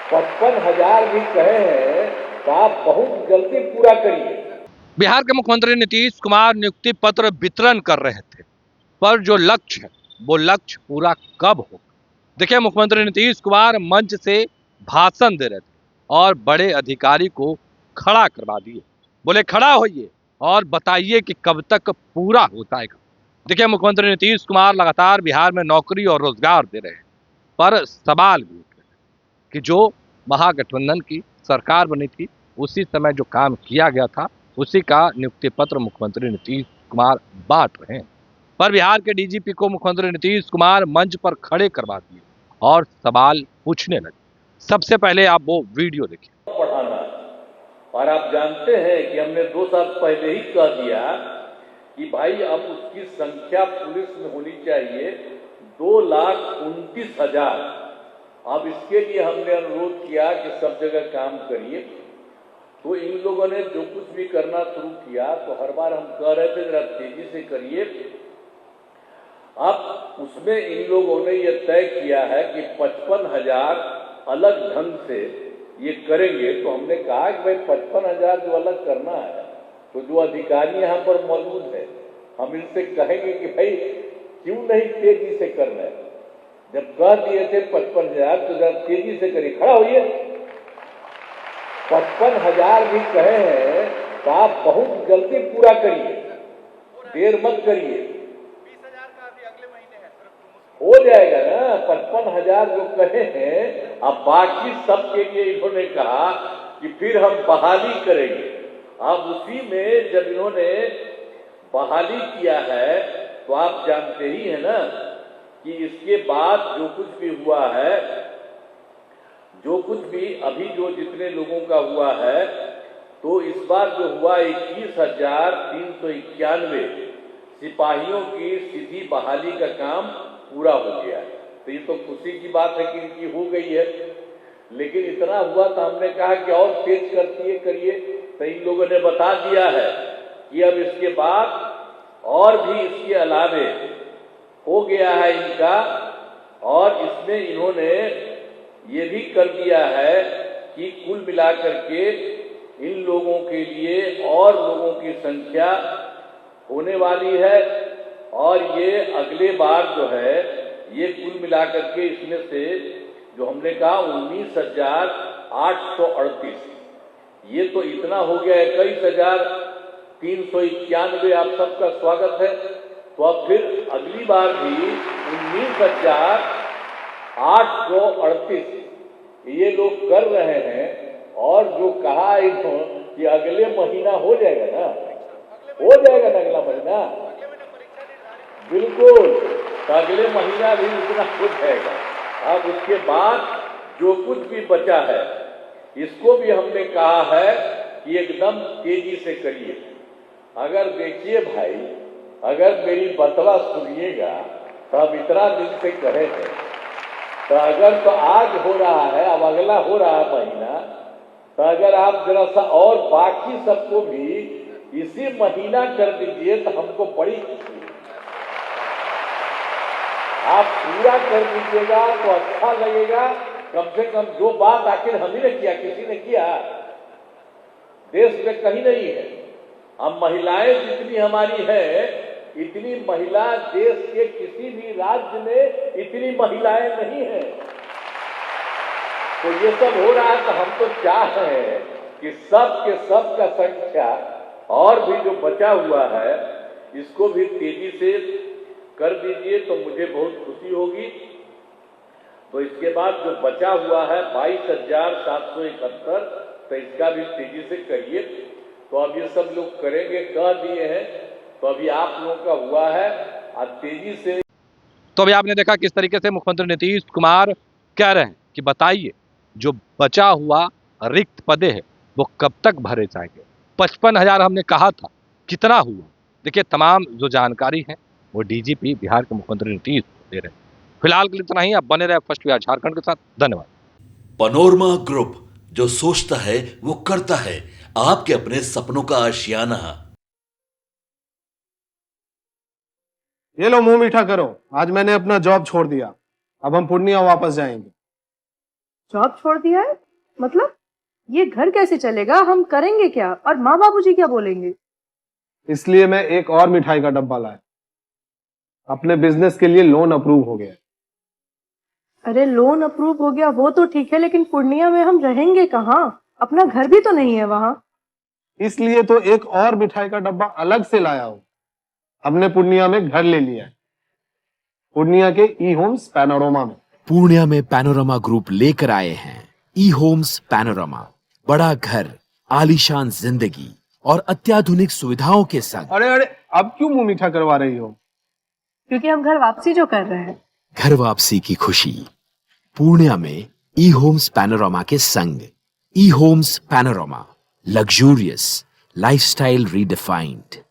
55,000 भी कहे हैं तो आप बहुत जल्दी पूरा करिए। बिहार के मुख्यमंत्री नीतीश कुमार नियुक्ति पत्र वितरण कर रहे थे, पर जो लक्ष्य है वो लक्ष्य पूरा कब हो। देखिए, मुख्यमंत्री नीतीश कुमार मंच से भाषण दे रहे थे और बड़े अधिकारी को खड़ा करवा दिए। बोले खड़ा होइए और बताइए कि कब तक पूरा हो जाएगा। देखिए, मुख्यमंत्री नीतीश कुमार लगातार बिहार में नौकरी और रोजगार दे रहे हैं, पर सवाल भी उठ रहे हैं कि जो महागठबंधन की सरकार बनी थी उसी समय जो काम किया गया था उसी का नियुक्ति पत्र मुख्यमंत्री नीतीश कुमार बांट रहे हैं। पर बिहार के डीजीपी को मुख्यमंत्री नीतीश कुमार मंच पर खड़े करवा दिए और सवाल पूछने लगे। सबसे पहले आप वो वीडियो देखिए। पढ़ाना और आप जानते हैं कि हमने 2 साल पहले ही कह दिया कि भाई अब उसकी संख्या पुलिस में होनी चाहिए 2,29,000। अब इसके लिए हमने अनुरोध किया कि सब जगह काम करिए। तो इन लोगों ने जो कुछ भी करना शुरू किया तो हर बार हम कह रहे थे जरा तेजी से करिए। अब उसमें इन लोगों ने यह तय किया है कि 55,000 अलग ढंग से ये करेंगे। तो हमने कहा कि भाई 55,000 जो अलग करना है तो जो अधिकारी यहाँ पर मौजूद है हम इनसे कहेंगे कि भाई क्यों नहीं तेजी से करना है। जब कह दिए थे 55,000 तो जरा तेजी से करिए, खड़ा होइए। 55,000 भी कहे हैं तो आप बहुत जल्दी पूरा करिए, देर मत करिए। 20,000 का अभी अगले महीने है, हो जाएगा ना। 55,000 जो कहे हैं, अब बाकी सब के लिए इन्होंने कहा कि फिर हम बहाली करेंगे। अब उसी में जब इन्होंने बहाली किया है तो आप जानते ही हैं ना कि इसके बाद जो कुछ भी हुआ है, जो कुछ भी अभी जो जितने लोगों का हुआ है, तो इस बार जो हुआ 21,391 सिपाहियों की सीधी बहाली का काम पूरा हो गया है। तो ये तो खुशी की बात है कि इनकी हो गई है। लेकिन इतना हुआ तो हमने कहा कि और तेज करिए। तो इन लोगों ने बता दिया है कि अब इसके बाद और भी इसके अलावे हो गया है इनका। और इसमें इन्होंने ये भी कर दिया है कि कुल मिलाकर के इन लोगों के लिए और लोगों की संख्या होने वाली है। और ये अगले बार जो है ये कुल मिलाकर के इसमें से जो हमने कहा 19,838, ये तो इतना हो गया 21,391। आप सबका स्वागत है। तो अब फिर अगली बार भी 19,838 ये लोग कर रहे हैं। और जो कहा इन्होंने कि अगले महीना हो जाएगा ना, हो जाएगा ना अगला महीना, बिल्कुल। तो अगले महीना भी इतना हो जाएगा। अब उसके बाद जो कुछ भी बचा है इसको भी हमने कहा है कि एकदम तेजी से करिए। अगर देखिए भाई, अगर मेरी बतवा सुनिएगा तो हम इतना दिन से कहे हैं, तो अगर तो आज हो रहा है, अब अगला हो रहा है महीना, तो अगर आप जरा सा और बाकी सबको भी इसी महीना कर दीजिए तो हमको बड़ी खुशी है। आप पूरा कर दीजिएगा तो अच्छा लगेगा। कम से कम जो बात आखिर हम ही ने किया, किसी ने किया, देश में कहीं नहीं है। अब महिलाएं जितनी हमारी है इतनी महिला देश के किसी भी राज्य में इतनी महिलाएं नहीं है। तो ये सब हो रहा है तो हम तो चाह रहे हैं कि सब के सब का संख्या और भी जो बचा हुआ है इसको भी तेजी से कर दीजिए तो मुझे बहुत खुशी होगी। तो इसके बाद जो बचा हुआ है 22,771, तो इसका भी तेजी से करिए। तो अब ये सब लोग करेंगे, कह दिए हैं। तो अभी आप लोगों का हुआ है, आज तेजी से। तो अभी आपने देखा किस तरीके से मुख्यमंत्री नीतीश कुमार कह रहे हैं कि बताइए जो बचा हुआ रिक्त पदे हैं वो कब तक भरे जाएंगे। 55,000 हमने कहा था, कितना हुआ। देखिए, तमाम जो जानकारी है वो डीजीपी बिहार के मुख्यमंत्री नीतीश दे रहे हैं। फिलहाल के लिए इतना ही। आप बने रहे फर्स्ट बिहार झारखंड के साथ। धन्यवाद। पनोरमा ग्रुप, जो सोचता है वो करता है। आपके अपने सपनों का आशियाना। ये लो, मुंह मीठा करो। आज मैंने अपना जॉब छोड़ दिया। अब हम पूर्णिया वापस जाएंगे। जॉब छोड़ दिया है? मतलब ये घर कैसे चलेगा? हम करेंगे क्या? और माँ बाबूजी क्या बोलेंगे? इसलिए मैं एक और मिठाई का डब्बा लाया। अपने बिजनेस के लिए लोन अप्रूव हो गया है। अरे लोन अप्रूव हो गया वो तो ठीक है, लेकिन पूर्णिया में हम रहेंगे कहाँ? अपना घर भी तो नहीं है वहाँ। इसलिए तो एक और मिठाई का डब्बा अलग से लाया हूं। हमने पूर्णिया में घर ले लिया है, पूर्णिया के ई होम्स पैनोरमा में। पूर्णिया में पैनोरमा ग्रुप लेकर आए हैं ई होम्स पैनोरमा। बड़ा घर, आलीशान जिंदगी और अत्याधुनिक सुविधाओं के संग। अरे अरे, अब क्यों मुंह मीठा करवा रही हो? क्योंकि हम घर वापसी जो कर रहे हैं। घर वापसी की खुशी पूर्णिया में ई होम्स पैनोरमा के संग। E homes panorama, luxurious lifestyle redefined.